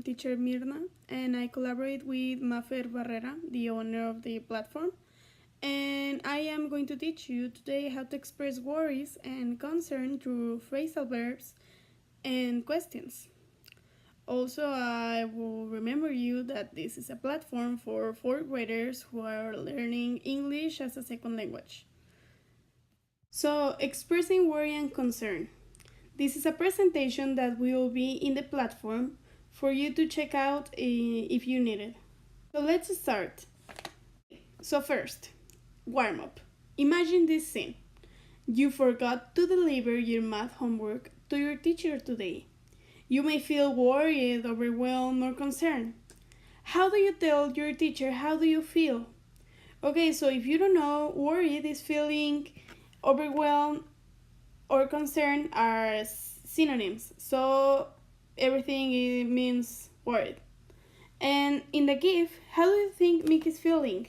teacher Mirna, and I collaborate with Mafer Barrera, the owner of the platform. And I am going to teach you today how to express worries and concern through phrasal verbs and questions. Also, I will remember you that this is a platform for fourth graders who are learning English as a second language. So, expressing worry and concern. This is a presentation that will be in the platform for you to check out if you need it. So let's start. So first, warm up. Imagine this scene. You forgot to deliver your math homework to your teacher today. You may feel worried, overwhelmed, or concerned. How do you tell your teacher how do you feel? Okay, so if you don't know, worried is feeling overwhelmed or concern are synonyms, so everything means worried. And in the GIF, how do you think Mickey's feeling?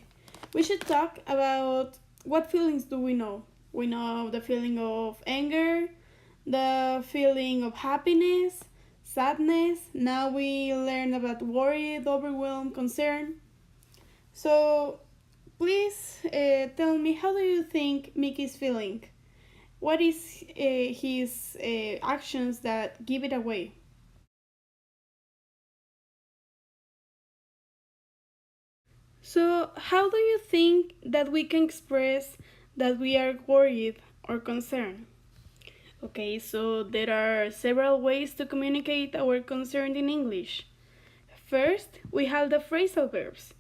We should talk about what feelings do we know. We know the feeling of anger, the feeling of happiness, sadness. Now we learn about worried, overwhelmed, concern. So please tell me, how do you think Mickey's feeling? What is his actions that give it away? So, how do you think that we can express that we are worried or concerned? Okay, so there are several ways to communicate our concern in English. First, we have the phrasal verbs.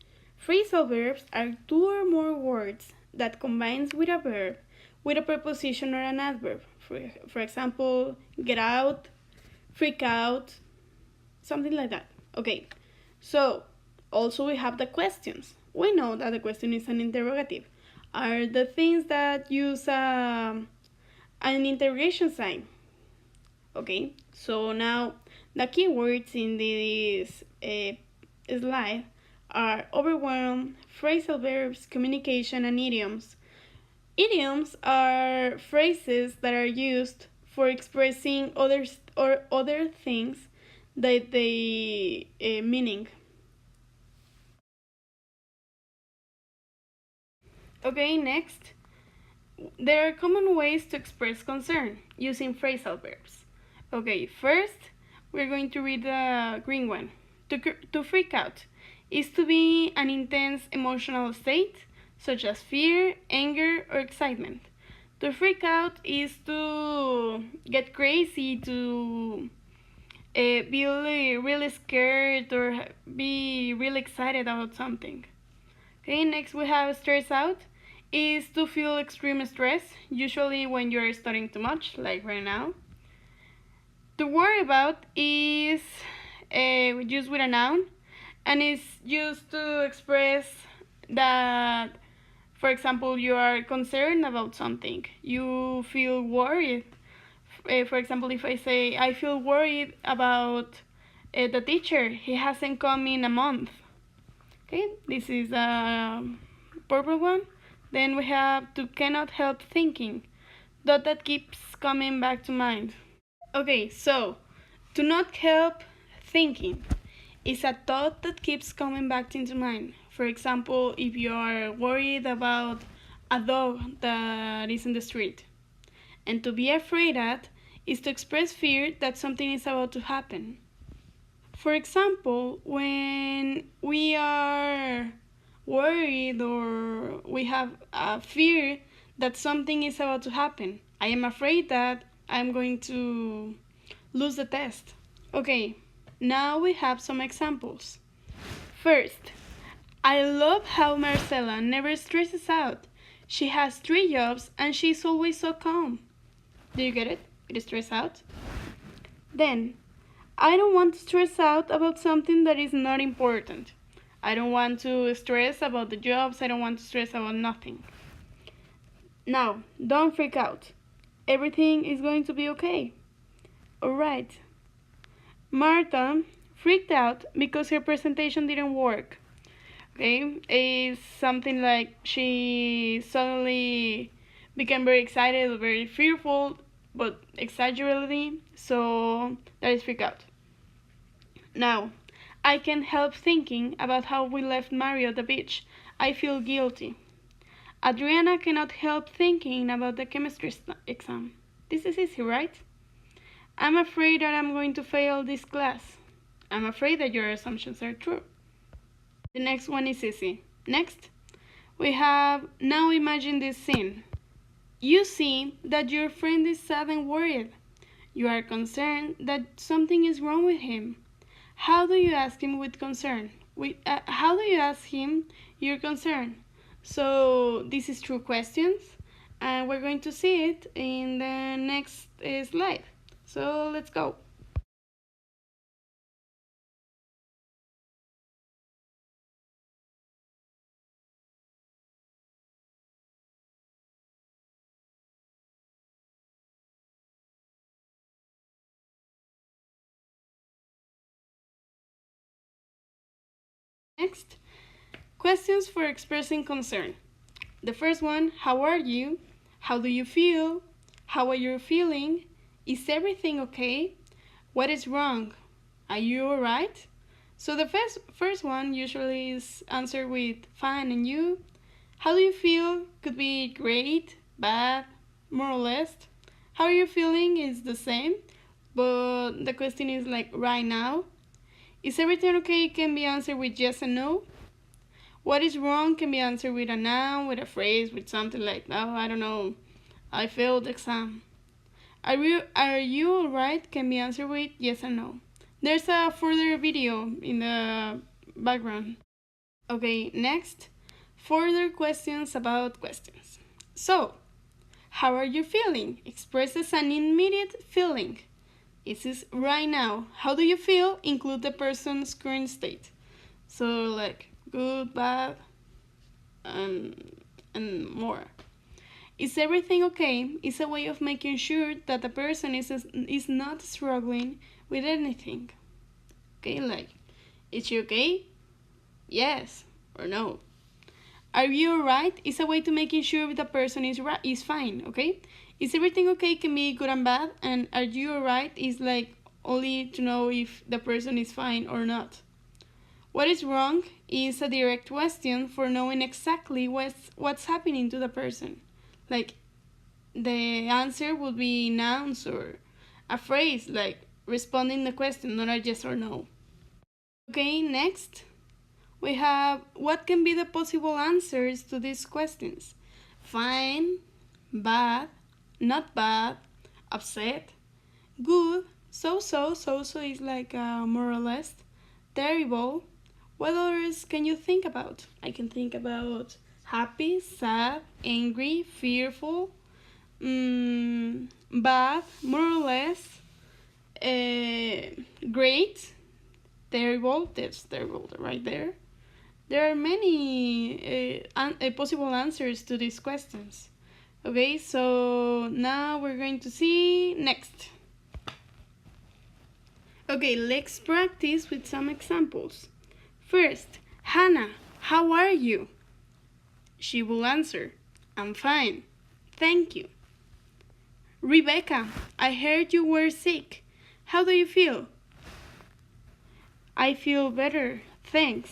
Phrasal verbs are two or more words that combines with a verb with a preposition or an adverb. For example, get out, freak out, something like that. Okay, so also we have the questions. We know that the question is an interrogative. Are the things that use an interrogation sign. Okay, so now the keywords in this slide are overwhelm, phrasal verbs, communication, and idioms. Idioms are phrases that are used for expressing others or other things that they meaning. Okay, next. There are common ways to express concern using phrasal verbs. Okay, first we're going to read the green one. To freak out is to be an intense emotional state such as fear, anger, or excitement. To freak out is to get crazy, to be really scared or be really excited about something. Okay, next we have stress out is to feel extreme stress, usually when you're studying too much, like right now. To worry about is used with a noun and is used to express that, for example, you are concerned about something, you feel worried. For example, if I say I feel worried about the teacher, he hasn't come in a month. Okay, this is a purple one. Then we have to cannot help thinking. That keeps coming back to mind. Okay, so to not help thinking is a thought that keeps coming back into mind. For example, if you are worried about a dog that is in the street. And to be afraid at is to express fear that something is about to happen. For example, when we are worried or we have a fear that something is about to happen, I am afraid that I'm going to lose the test. Okay, now we have some examples. First, I love how Marcela never stresses out. She has 3 jobs and she's always so calm. Do you get it? It is stress out. Then, I don't want to stress out about something that is not important. I don't want to stress about the jobs. I don't want to stress about nothing. Now, don't freak out. Everything is going to be okay. Alright. Martha freaked out because her presentation didn't work. Okay, it's something like she suddenly became very excited, very fearful, but exaggeratedly, so that is freak out. Now, I can't help thinking about how we left Mario at the beach. I feel guilty. Adriana cannot help thinking about the chemistry exam. This is easy, right? I'm afraid that I'm going to fail this class. I'm afraid that your assumptions are true. The next one is easy. Next, we have now imagine this scene. You see that your friend is sad and worried. You are concerned that something is wrong with him. How do you ask him with concern? How do you ask him your concern? So this is true questions, and we're going to see it in the next slide. So let's go. Next, questions for expressing concern. The first one, how are you? How do you feel? How are you feeling? Is everything okay? What is wrong? Are you alright? So the first one usually is answered with fine, and you? How do you feel? Could be great, bad, more or less. How are you feeling is the same, but the question is like right now. Is everything okay can be answered with yes and no. What is wrong can be answered with a noun, with a phrase, with something like, oh, I don't know, I failed the exam. Are you alright can be answered with yes and no. There's a further video in the background. Okay, next, further questions about questions. So, how are you feeling? Expresses an immediate feeling. This is right now. How do you feel? Include the person's current state. So like good, bad, and more. Is everything okay? Is a way of making sure that the person is not struggling with anything. Okay, like, is she okay? Yes or no. Are you alright? Is a way to making sure the person is fine, okay? Is everything okay can be good and bad, and are you alright is like only to know if the person is fine or not. What is wrong is a direct question for knowing exactly what's happening to the person. Like the answer would be nouns or a phrase like responding the question, not a yes or no. Okay, next we have what can be the possible answers to these questions. Fine, bad, not bad, upset, good, so is like more or less, terrible. What others can you think about? I can think about happy, sad, angry, fearful, bad, more or less, great, terrible. That's terrible right there. There are many possible answers to these questions. Okay, so now we're going to see next. Okay, let's practice with some examples. First, Hannah, how are you? She will answer, I'm fine, thank you. Rebecca, I heard you were sick. How do you feel? I feel better, thanks.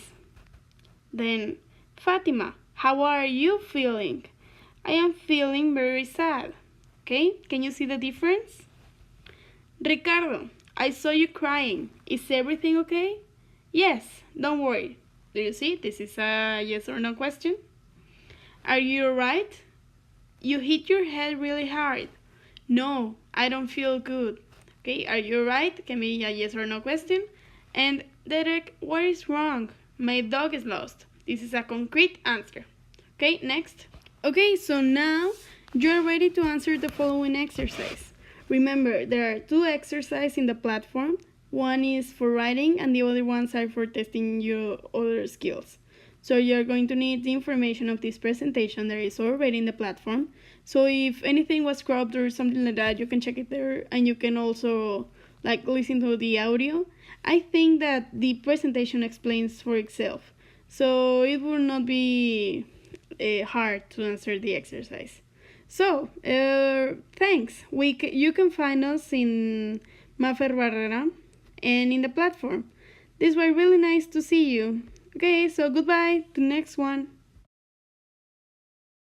Then, Fatima, how are you feeling? I am feeling very sad. Okay, can you see the difference? Ricardo, I saw you crying. Is everything okay? Yes, don't worry. Do you see? This is a yes or no question. Are you alright? You hit your head really hard. No, I don't feel good. Okay, are you alright? Can be a yes or no question. And Derek, what is wrong? My dog is lost. This is a concrete answer. Okay, next. Okay, so now you're ready to answer the following exercise. Remember, there are two exercises in the platform. One is for writing and the other ones are for testing your other skills. So you're going to need the information of this presentation that is already in the platform. So if anything was cropped or something like that, you can check it there, and you can also like listen to the audio. I think that the presentation explains for itself, so it will not be hard to answer the exercise. So thanks. You can find us in Mafer Barrera and in the platform. This was really nice to see you. Okay, so goodbye to next one.